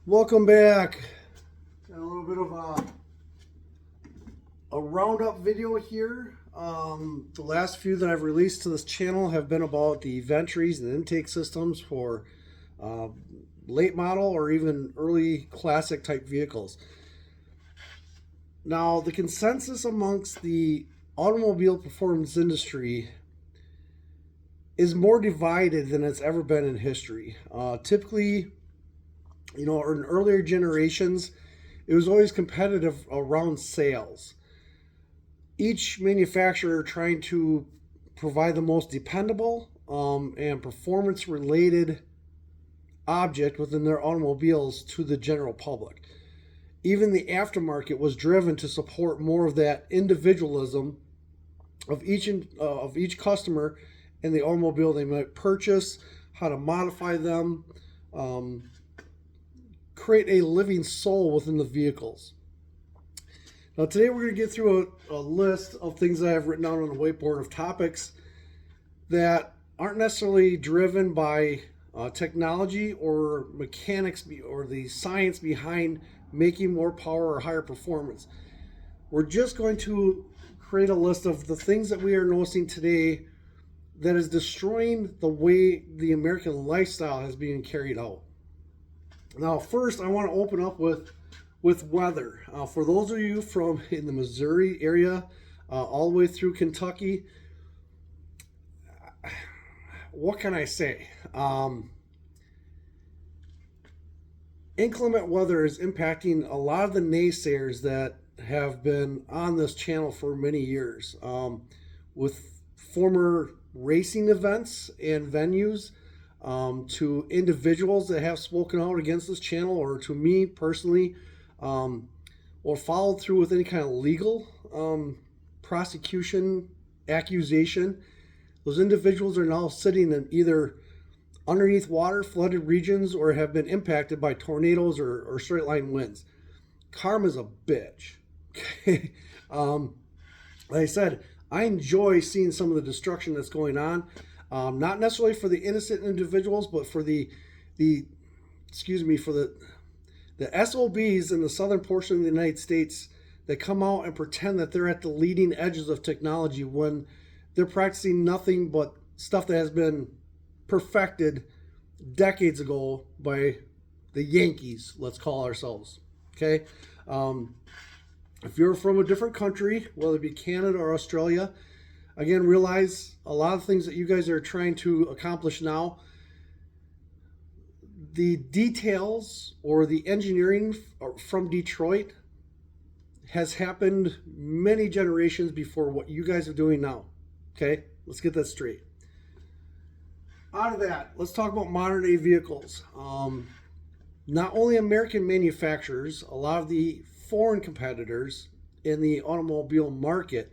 Welcome back. Got a little bit of a roundup video here. The last few that I've released to this channel have been about the ventries and intake systems for uh, late model or even early classic type vehicles. Now, the consensus amongst the automobile performance industry is more divided than it's ever been in history. Typically, in earlier generations, it was always competitive around sales. Each manufacturer trying to provide the most dependable and performance related object within their automobiles to the general public. Even the aftermarket was driven to support more of that individualism of each customer and the automobile they might purchase, how to modify them, create a living soul within the vehicles. Now today we're going to get through a list of things that I've written down on the whiteboard of topics that aren't necessarily driven by technology or mechanics or the science behind making more power or higher performance. We're just going to create a list of the things that we are noticing today that is destroying the way the American lifestyle has been carried out. Now, first, I want to open up with weather. For those of you from in the Missouri area, all the way through Kentucky, what can I say? Inclement weather is impacting a lot of the naysayers that have been on this channel for many years. With former racing events and venues, to individuals that have spoken out against this channel, or to me personally, or followed through with any kind of legal prosecution, accusation. Those individuals are now sitting in either underneath water, flooded regions, or have been impacted by tornadoes or straight line winds. Karma's a bitch. Okay. Like I said, I enjoy seeing some of the destruction that's going on. Not necessarily for the innocent individuals, but for the SOBs in the southern portion of the United States that come out and pretend that they're at the leading edges of technology when they're practicing nothing but stuff that has been perfected decades ago by the Yankees, let's call ourselves. Okay. If you're from a different country, whether it be Canada or Australia, again, realize a lot of things that you guys are trying to accomplish now, the details or the engineering from Detroit has happened many generations before what you guys are doing now. Okay, let's get that straight. Out of that, let's talk about modern day vehicles. Not only American manufacturers, a lot of the foreign competitors in the automobile market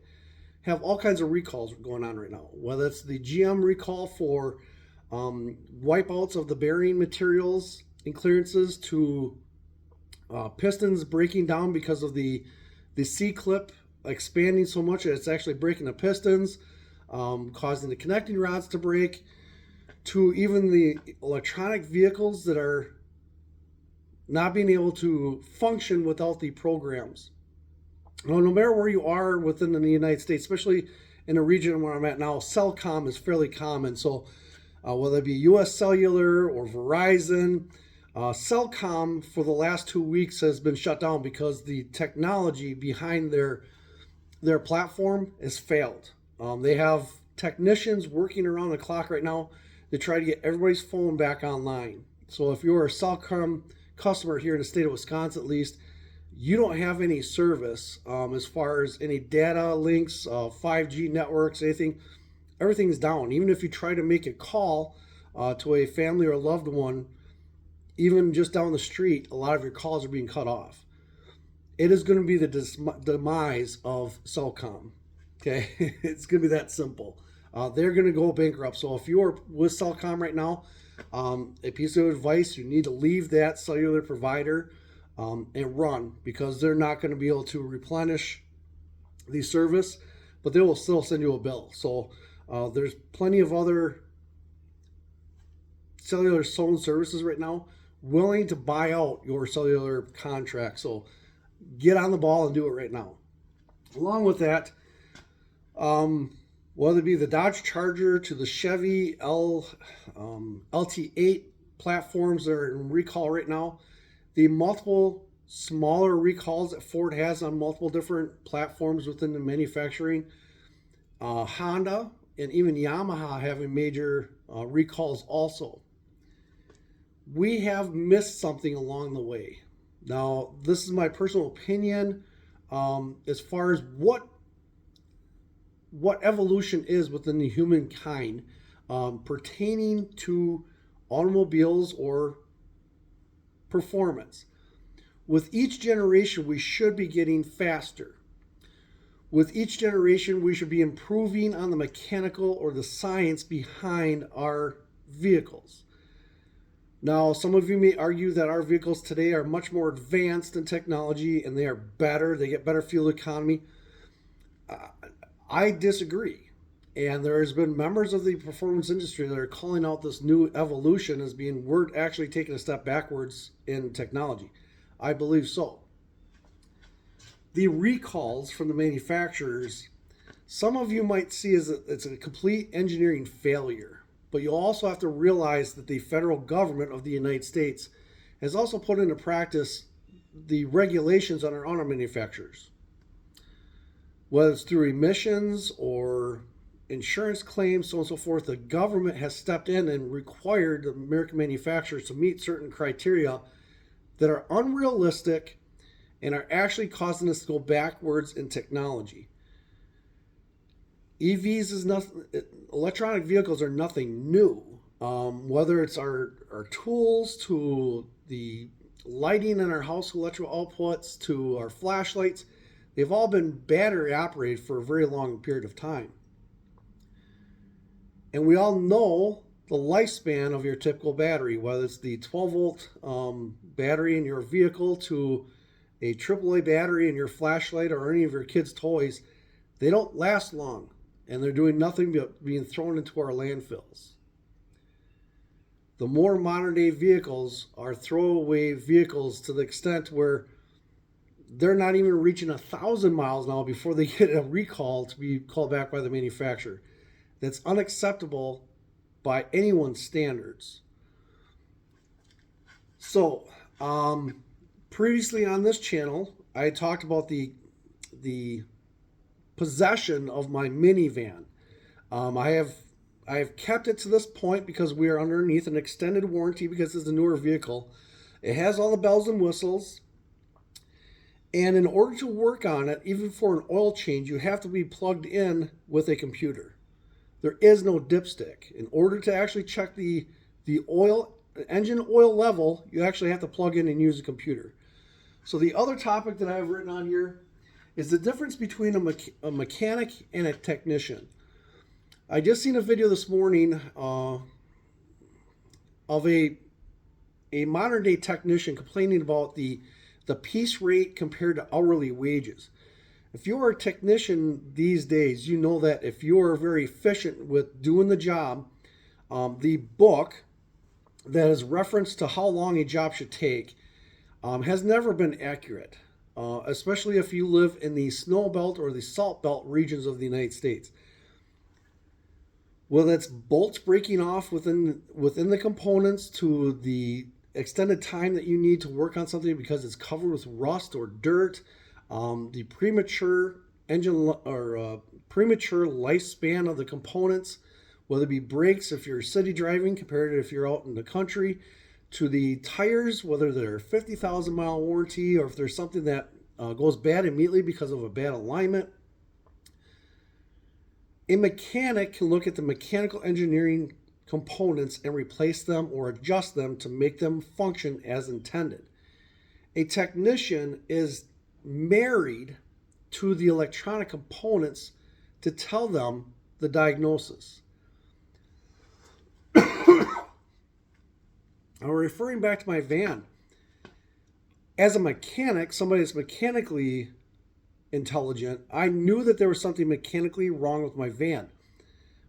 have all kinds of recalls going on right now. Whether it's the GM recall for wipeouts of the bearing materials and clearances, to pistons breaking down because of the C-clip expanding so much that it's actually breaking the pistons, causing the connecting rods to break, to even the electronic vehicles that are not being able to function without the programs. Well, no matter where you are within the United States, especially in the region where I'm at now, Cellcom is fairly common. So whether it be US Cellular or Verizon, Cellcom for the last 2 weeks has been shut down because the technology behind their platform has failed. They have technicians working around the clock right now to try to get everybody's phone back online. So if you're a Cellcom customer here in the state of Wisconsin, at least, you don't have any service as far as any data links, 5G networks, anything. Everything's down. Even if you try to make a call to a family or a loved one, even just down the street, a lot of your calls are being cut off. It is going to be the demise of Cellcom. Okay, it's going to be that simple. They're going to go bankrupt. So if you're with Cellcom right now, a piece of advice: you need to leave that cellular provider and run, because they're not going to be able to replenish the service, but they will still send you a bill. So there's plenty of other cellular phone services right now willing to buy out your cellular contract. So get on the ball and do it right now. Along with that, whether it be the Dodge Charger to the Chevy LT8 platforms that are in recall right now, the multiple smaller recalls that Ford has on multiple different platforms within the manufacturing, Honda and even Yamaha having major recalls also. We have missed something along the way. Now, this is my personal opinion as far as what evolution is within the humankind pertaining to automobiles or performance. With each generation, we should be getting faster. With each generation, we should be improving on the mechanical or the science behind our vehicles. Now, some of you may argue that our vehicles today are much more advanced in technology and they are better, they get better fuel economy. I disagree. And there has been members of the performance industry that are calling out this new evolution as being we're actually taking a step backwards in technology. I believe so. The recalls from the manufacturers, some of you might see as it's a complete engineering failure. But you also have to realize that the federal government of the United States has also put into practice the regulations on our auto manufacturers. Whether it's through emissions or insurance claims, so on and so forth, the government has stepped in and required American manufacturers to meet certain criteria that are unrealistic and are actually causing us to go backwards in technology. EVs is nothing. Electronic vehicles are nothing new. Whether it's our tools to the lighting in our house electrical outputs to our flashlights, they've all been battery operated for a very long period of time. And we all know the lifespan of your typical battery, whether it's the 12-volt battery in your vehicle to a AAA battery in your flashlight or any of your kids' toys. They don't last long. And they're doing nothing but being thrown into our landfills. The more modern day vehicles are throwaway vehicles to the extent where they're not even reaching 1,000 miles now before they get a recall to be called back by the manufacturer. That's unacceptable by anyone's standards. So, previously on this channel, I talked about the possession of my minivan. I have kept it to this point because we are underneath an extended warranty because it's a newer vehicle. It has all the bells and whistles. And in order to work on it, even for an oil change, you have to be plugged in with a computer. There is no dipstick. In order to actually check the engine oil level, you actually have to plug in and use a computer. So the other topic that I have written on here is the difference between a mechanic and a technician. I just seen a video this morning of a modern day technician complaining about the piece rate compared to hourly wages. If you're a technician these days, you know that if you are very efficient with doing the job, the book that is referenced to how long a job should take has never been accurate. Especially if you live in the snow belt or the salt belt regions of the United States. Whether it's bolts breaking off within the components to the extended time that you need to work on something because it's covered with rust or dirt, the premature engine or premature lifespan of the components, whether it be brakes if you're city driving compared to if you're out in the country, to the tires, whether they're 50,000 mile warranty or if there's something that goes bad immediately because of a bad alignment. A mechanic can look at the mechanical engineering components and replace them or adjust them to make them function as intended. A technician is married to the electronic components to tell them the diagnosis. I'm referring back to my van. As a mechanic, somebody that's mechanically intelligent, I knew that there was something mechanically wrong with my van.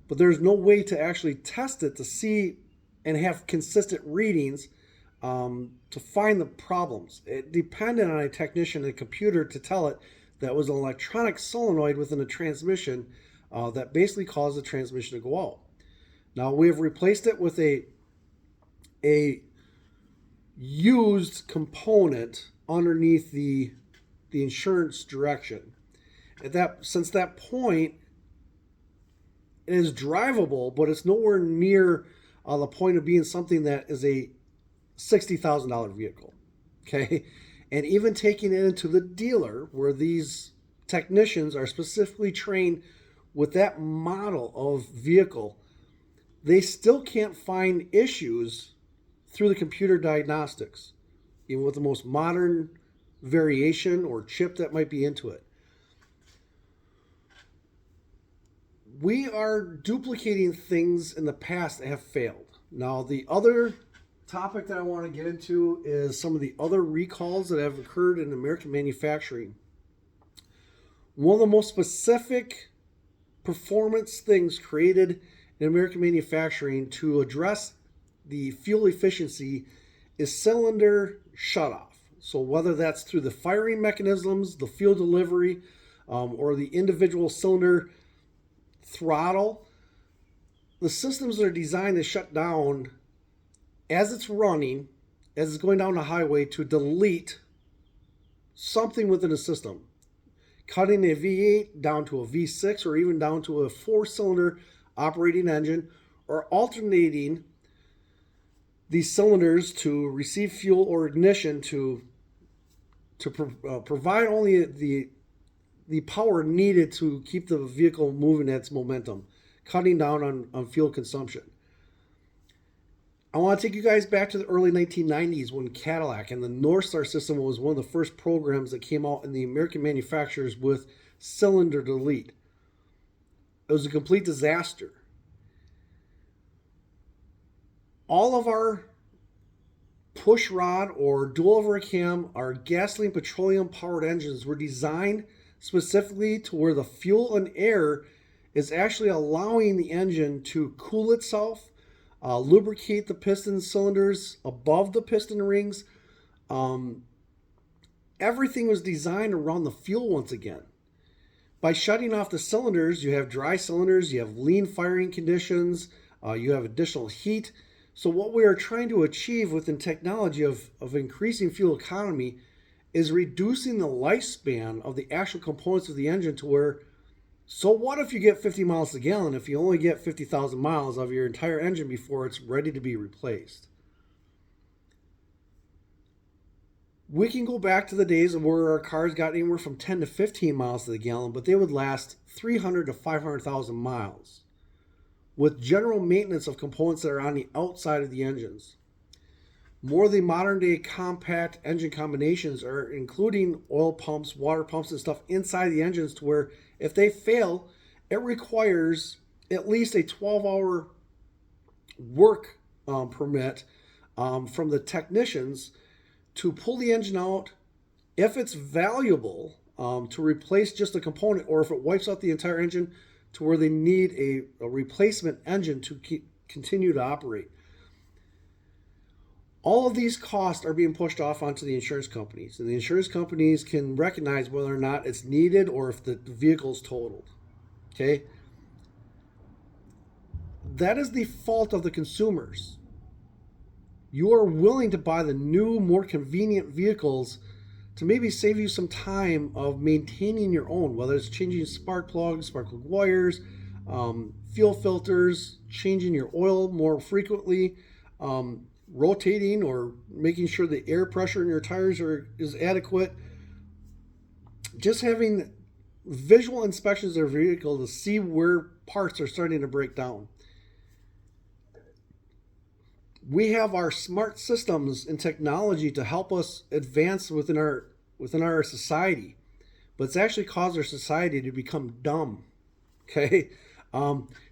But there's no way to actually test it to see and have consistent readings to find the problems. It depended on a technician and a computer to tell it that was an electronic solenoid within a transmission that basically caused the transmission to go out. Now we have replaced it with a used component underneath the insurance direction. Since that point, it is drivable, but it's nowhere near the point of being something that is a $60,000 vehicle. Okay, and even taking it into the dealer where these technicians are specifically trained with that model of vehicle, they still can't find issues through the computer diagnostics, even with the most modern variation or chip that might be into it. We are duplicating things in the past that have failed. Now, the other topic that I want to get into is some of the other recalls that have occurred in American manufacturing. One of the most specific performance things created in American manufacturing to address the fuel efficiency is cylinder shutoff. So whether that's through the firing mechanisms, the fuel delivery, or the individual cylinder throttle, the systems are designed to shut down as it's running, as it's going down the highway, to delete something within the system, cutting a V8 down to a V6 or even down to a 4-cylinder operating engine, or alternating these cylinders to receive fuel or ignition to provide only the power needed to keep the vehicle moving at its momentum, cutting down on fuel consumption. I want to take you guys back to the early 1990s when Cadillac and the North Star system was one of the first programs that came out in the American manufacturers with cylinder delete. It was a complete disaster. All of our push rod or dual over cam, our gasoline petroleum powered engines were designed specifically to where the fuel and air is actually allowing the engine to cool itself, lubricate the piston cylinders above the piston rings. Everything was designed around the fuel once again. By shutting off the cylinders, you have dry cylinders, you have lean firing conditions, you have additional heat. So what we are trying to achieve within technology of increasing fuel economy is reducing the lifespan of the actual components of the engine to where, so what if you get 50 miles a gallon if you only get 50,000 miles of your entire engine before it's ready to be replaced? We can go back to the days of where our cars got anywhere from 10 to 15 miles to the gallon, but they would last 300 to 500,000 miles with general maintenance of components that are on the outside of the engines. More of the modern day compact engine combinations are including oil pumps, water pumps, and stuff inside the engines to where if they fail, it requires at least a 12-hour work permit from the technicians to pull the engine out if it's valuable to replace just a component, or if it wipes out the entire engine to where they need a replacement engine to continue to operate. All of these costs are being pushed off onto the insurance companies, and the insurance companies can recognize whether or not it's needed or if the vehicle's totaled. Okay? That is the fault of the consumers. You are willing to buy the new, more convenient vehicles to maybe save you some time of maintaining your own, whether it's changing spark plugs, spark plug wires, fuel filters, changing your oil more frequently, rotating or making sure the air pressure in your tires is adequate. Just having visual inspections of your vehicle to see where parts are starting to break down. We have our smart systems and technology to help us advance within our society, but it's actually caused our society to become dumb. Okay,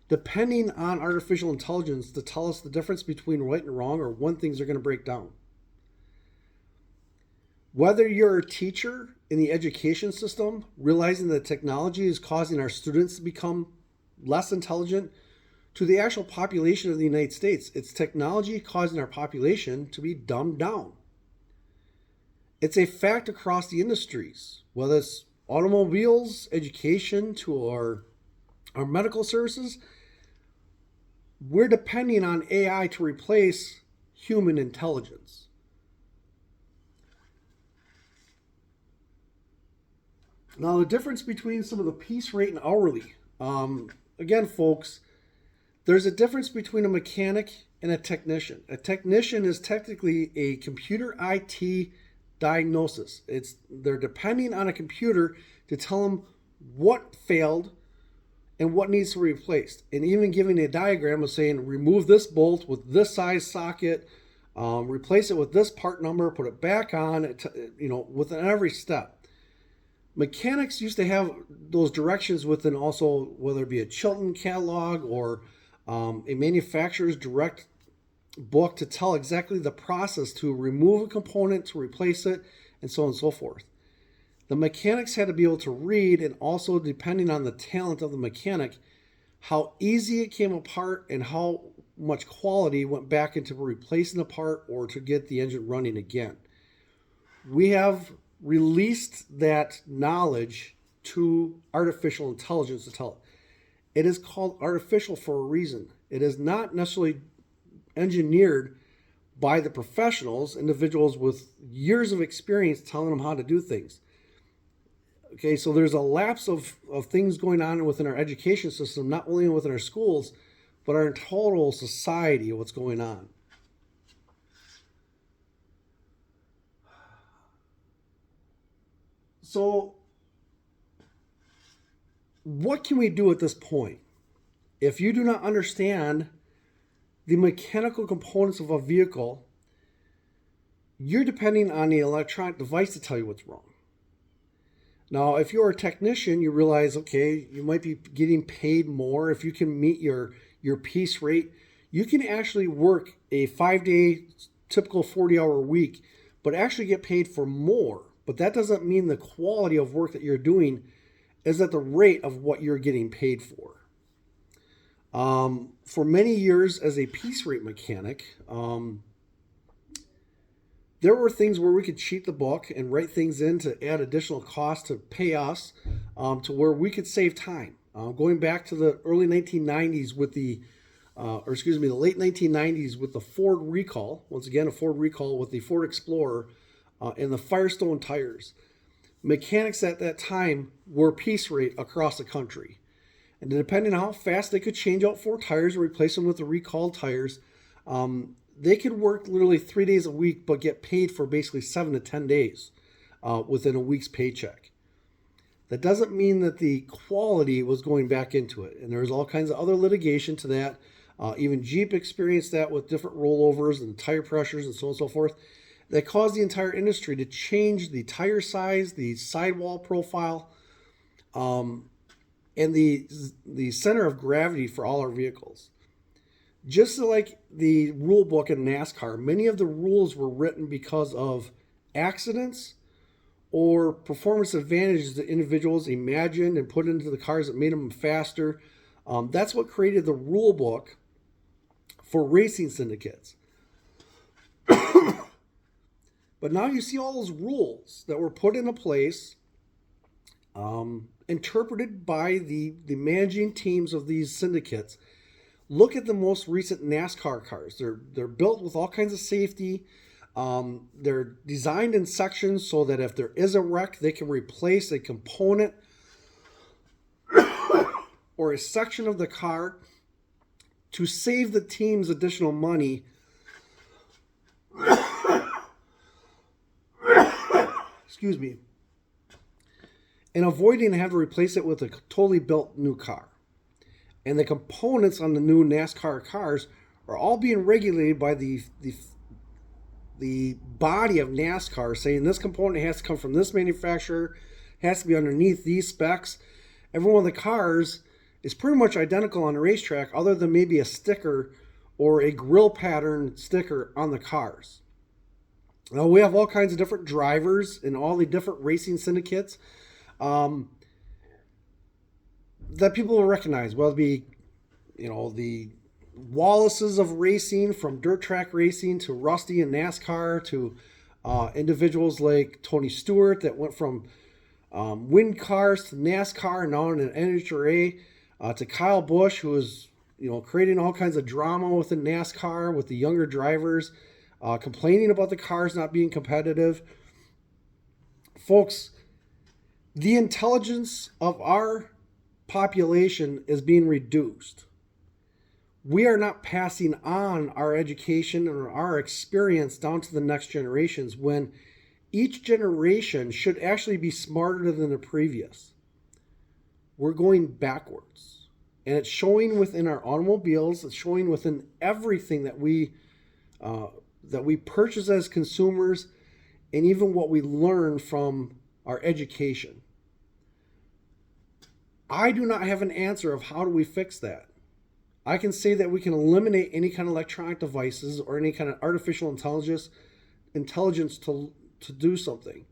depending on artificial intelligence to tell us the difference between right and wrong or when things are going to break down. Whether you're a teacher in the education system, realizing that technology is causing our students to become less intelligent, to the actual population of the United States. It's technology causing our population to be dumbed down. It's a fact across the industries, whether it's automobiles, education, to our medical services. We're depending on AI to replace human intelligence. Now, the difference between some of the piece rate and hourly. Again, folks, there's a difference between a mechanic and a technician. A technician is technically a computer IT diagnosis. They're depending on a computer to tell them what failed and what needs to be replaced. And even giving a diagram of saying, remove this bolt with this size socket, replace it with this part number, put it back on, within every step. Mechanics used to have those directions within also, whether it be a Chilton catalog or a manufacturer's direct book to tell exactly the process to remove a component, to replace it, and so on and so forth. The mechanics had to be able to read, and also, depending on the talent of the mechanic, how easy it came apart and how much quality went back into replacing the part or to get the engine running again. We have released that knowledge to artificial intelligence to tell it. It is called artificial for a reason. It is not necessarily engineered by the professionals, individuals with years of experience telling them how to do things. Okay, so there's a lapse of things going on within our education system, not only within our schools, but our total society of what's going on. So, what can we do at this point? If you do not understand the mechanical components of a vehicle, you're depending on the electronic device to tell you what's wrong. Now, if you're a technician, you realize, okay, you might be getting paid more. If you can meet your piece rate, you can actually work a 5-day, typical 40-hour week, but actually get paid for more. But that doesn't mean the quality of work that you're doing is at the rate of what you're getting paid for. For many years as a piece rate mechanic, there were things where we could cheat the book and write things in to add additional costs to pay us to where we could save time. Going back to the early 1990s with the late 1990s with the Ford recall, once again, a Ford recall with the Ford Explorer and the Firestone tires. Mechanics at that time were piece rate across the country. And depending on how fast they could change out 4 tires and replace them with the recalled tires, they could work literally 3 days a week, but get paid for basically 7 to 10 days within a week's paycheck. That doesn't mean that the quality was going back into it. And there's all kinds of other litigation to that. Even Jeep experienced that with different rollovers and tire pressures and so on and so forth. That caused the entire industry to change the tire size, the sidewall profile, and the center of gravity for all our vehicles. Just like the rule book in NASCAR, many of the rules were written because of accidents or performance advantages that individuals imagined and put into the cars that made them faster. That's what created the rule book for racing syndicates. But now you see all those rules that were put into place, interpreted by the managing teams of these syndicates. Look at the most recent NASCAR cars. They're built with all kinds of safety. They're designed in sections so that if there is a wreck, they can replace a component or a section of the car to save the teams additional money. Excuse me. And avoiding having to replace it with a totally built new car. And the components on the new NASCAR cars are all being regulated by the body of NASCAR, saying this component has to come from this manufacturer, has to be underneath these specs. Every one of the cars is pretty much identical on the racetrack, other than maybe a sticker or a grill pattern sticker on the cars. Now, we have all kinds of different drivers in all the different racing syndicates that people will recognize, whether it be the Wallaces of racing, from dirt track racing to Rusty and NASCAR to individuals like Tony Stewart that went from wind cars to NASCAR and now in an NHRA, to Kyle Busch, who is creating all kinds of drama within NASCAR with the younger drivers, complaining about the cars not being competitive. Folks, the intelligence of our population is being reduced. We are not passing on our education or our experience down to the next generations, when each generation should actually be smarter than the previous. We're going backwards. And it's showing within our automobiles, it's showing within everything that we purchase as consumers, and even what we learn from our education. I do not have an answer of how do we fix that. I can say that we can eliminate any kind of electronic devices or any kind of artificial intelligence to do something.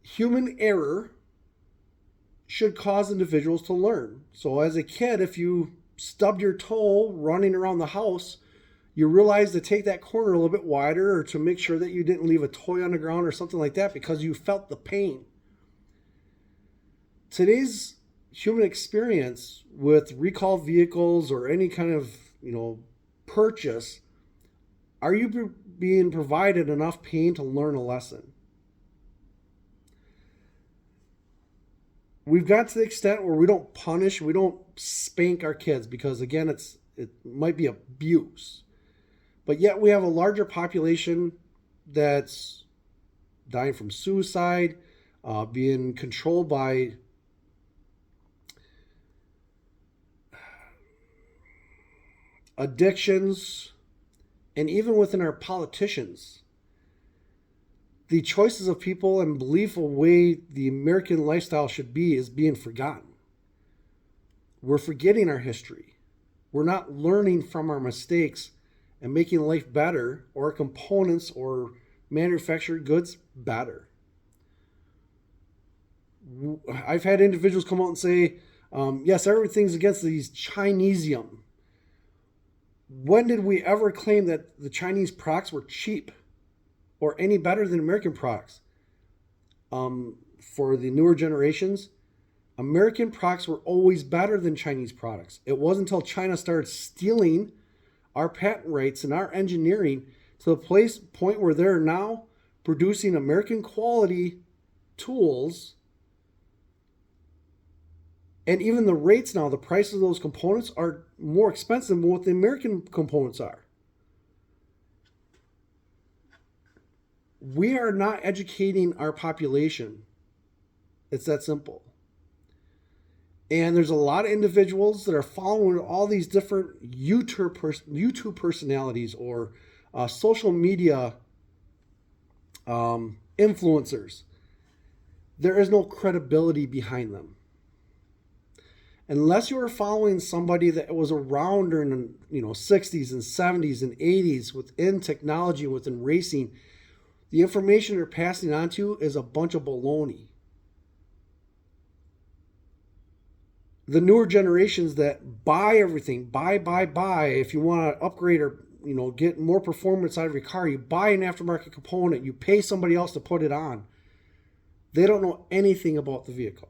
Human error should cause individuals to learn. So as a kid, if you stubbed your toe running around the house, you realize to take that corner a little bit wider, or to make sure that you didn't leave a toy on the ground or something like that, because you felt the pain. Today's human experience with recall vehicles or any kind of purchase, are you being provided enough pain to learn a lesson? We've got to the extent where we don't punish, we don't spank our kids, because again, it might be abuse. But yet we have a larger population that's dying from suicide, being controlled by addictions, and even within our politicians, the choices of people and belief of the way the American lifestyle should be is being forgotten. We're forgetting our history. We're not learning from our mistakes and making life better, or components or manufactured goods better. I've had individuals come out and say, yes, everything's against these Chinesium. When did we ever claim that the Chinese products were cheap or any better than American products? For the newer generations, American products were always better than Chinese products. It wasn't until China started stealing our patent rights and our engineering to the point where they're now producing American quality tools. And even the rates now, the prices of those components are more expensive than what the American components are. We are not educating our population. It's that simple. And there's a lot of individuals that are following all these different YouTube personalities or social media influencers. There is no credibility behind them. Unless you were following somebody that was around during the 60s and 70s and 80s within technology, within racing, the information they're passing on to you is a bunch of baloney. The newer generations that buy everything, buy. If you want to upgrade or get more performance out of your car, you buy an aftermarket component, you pay somebody else to put it on. They don't know anything about the vehicle.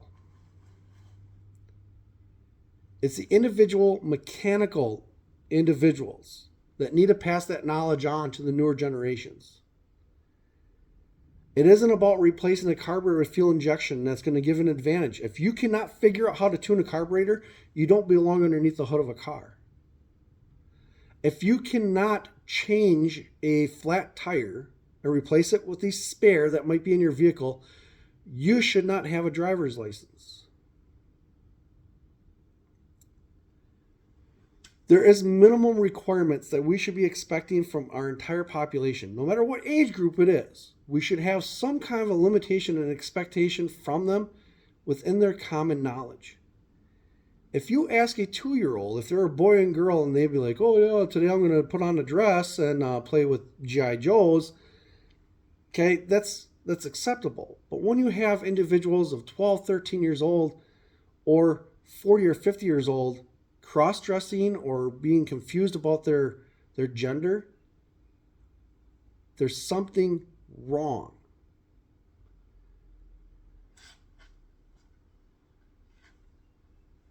It's the individual mechanical individuals that need to pass that knowledge on to the newer generations. It isn't about replacing a carburetor with fuel injection that's going to give an advantage. If you cannot figure out how to tune a carburetor, you don't belong underneath the hood of a car. If you cannot change a flat tire and replace it with a spare that might be in your vehicle, you should not have a driver's license. There is minimum requirements that we should be expecting from our entire population, no matter what age group it is. We should have some kind of a limitation and expectation from them within their common knowledge. If you ask a 2-year-old, if they're a boy and girl, and they'd be like, oh yeah, today I'm going to put on a dress and play with G.I. Joes, okay, that's acceptable. But when you have individuals of 12, 13 years old, or 40 or 50 years old cross-dressing or being confused about their gender, there's something wrong.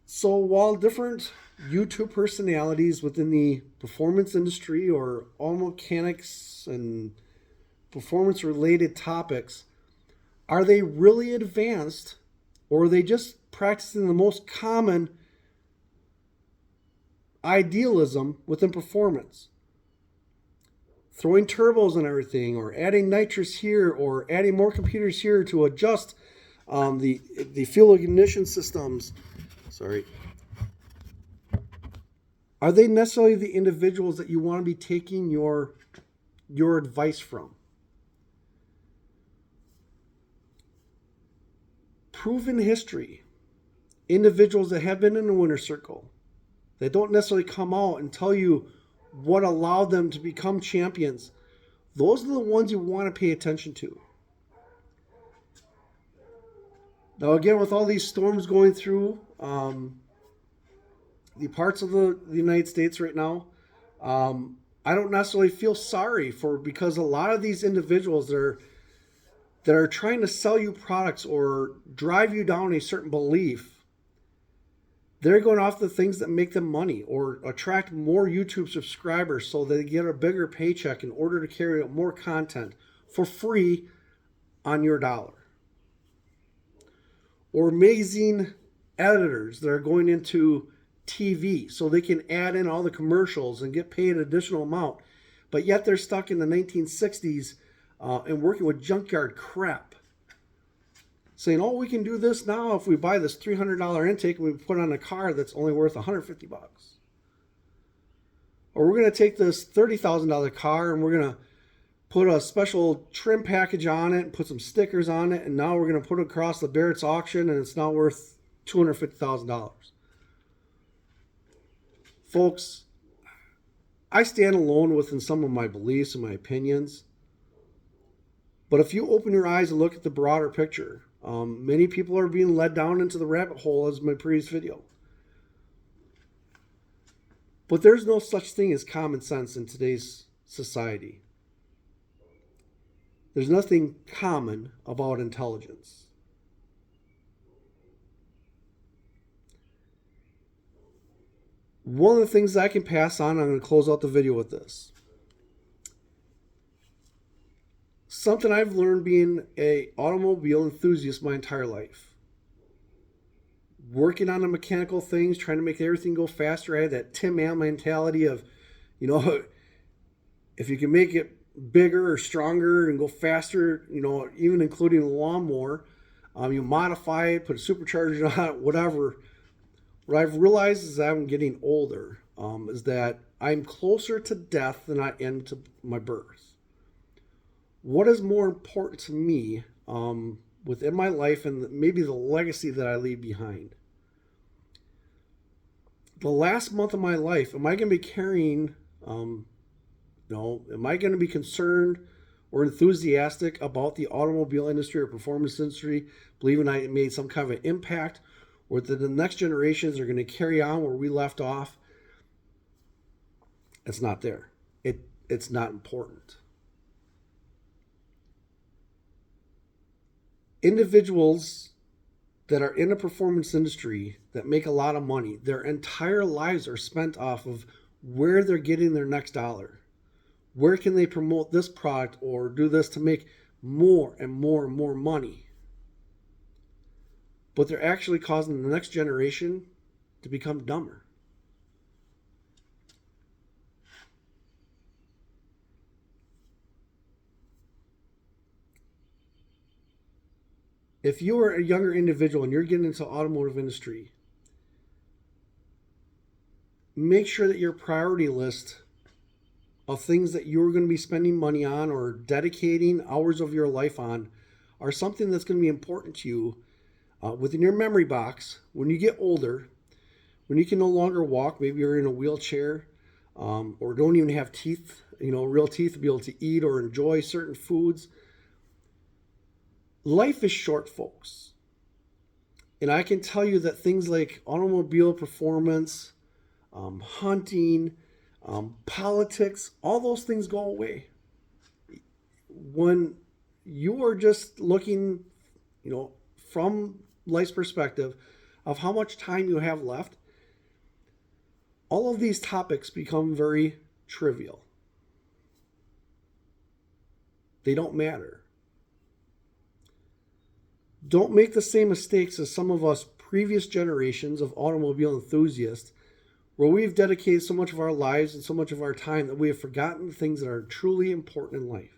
So while different YouTube personalities within the performance industry or all mechanics and performance related topics, are they really advanced, or are they just practicing the most common idealism within performance? Throwing turbos and everything, or adding nitrous here, or adding more computers here to adjust the fuel ignition systems. Sorry. Are they necessarily the individuals that you want to be taking your advice from? Proven history, individuals that have been in the winner's circle, that don't necessarily come out and tell you what allowed them to become champions, those are the ones you want to pay attention to. Now, again, with all these storms going through the parts of the United States right now, I don't necessarily feel sorry for, because a lot of these individuals that are trying to sell you products or drive you down a certain belief, they're going off the things that make them money or attract more YouTube subscribers so they get a bigger paycheck in order to carry out more content for free on your dollar. Or amazing editors that are going into TV so they can add in all the commercials and get paid an additional amount, but yet they're stuck in the 1960s and working with junkyard crap, saying, oh, we can do this now if we buy this $300 intake and we put on a car that's only worth $150. Or we're going to take this $30,000 car and we're going to put a special trim package on it and put some stickers on it, and now we're going to put it across the Barrett's auction and it's now worth $250,000. Folks, I stand alone within some of my beliefs and my opinions. But if you open your eyes and look at the broader picture, many people are being led down into the rabbit hole as my previous video. But there's no such thing as common sense in today's society. There's nothing common about intelligence. One of the things I can pass on, I'm going to close out the video with this. Something I've learned being an automobile enthusiast my entire life. Working on the mechanical things, trying to make everything go faster. I had that Tim Allen mentality of, if you can make it bigger or stronger and go faster, even including a lawnmower, you modify it, put a supercharger on it, whatever. What I've realized as I'm getting older is that I'm closer to death than I am to my birth. What is more important to me within my life and maybe the legacy that I leave behind? The last month of my life, am I going to be carrying, am I going to be concerned or enthusiastic about the automobile industry or performance industry, believing I made some kind of an impact, or that the next generations are going to carry on where we left off? It's not there. It's not important. Individuals that are in the performance industry that make a lot of money, their entire lives are spent off of where they're getting their next dollar. Where can they promote this product or do this to make more and more and more money? But they're actually causing the next generation to become dumber. If you are a younger individual and you're getting into the automotive industry, make sure that your priority list of things that you're going to be spending money on or dedicating hours of your life on are something that's going to be important to you within your memory box when you get older, when you can no longer walk, maybe you're in a wheelchair or don't even have teeth, real teeth to be able to eat or enjoy certain foods. Life is short, folks. And I can tell you that things like automobile performance, hunting, politics, all those things go away. When you are just looking, from life's perspective of how much time you have left, all of these topics become very trivial. They don't matter. Don't make the same mistakes as some of us previous generations of automobile enthusiasts, where we've dedicated so much of our lives and so much of our time that we have forgotten the things that are truly important in life.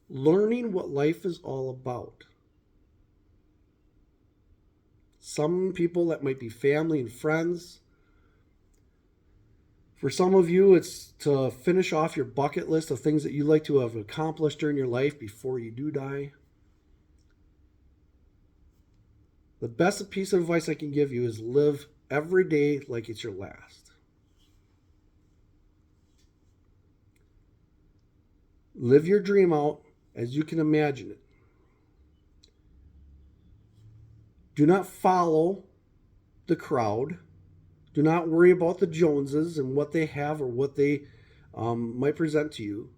Learning what life is all about. Some people, that might be family and friends. For some of you, it's to finish off your bucket list of things that you like to have accomplished during your life before you do die. The best piece of advice I can give you is live every day like it's your last. Live your dream out as you can imagine it. Do not follow the crowd. Do not worry about the Joneses and what they have or what they might present to you.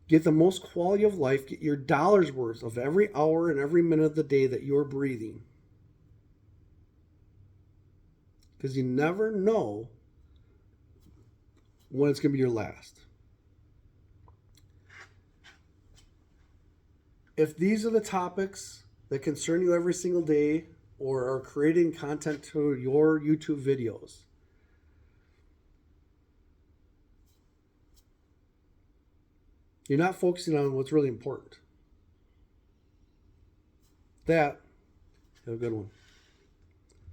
Get the most quality of life. Get your dollar's worth of every hour and every minute of the day that you're breathing. Because you never know when it's going to be your last. If these are the topics that concern you every single day or are creating content to your YouTube videos, you're not focusing on what's really important. Have a good one.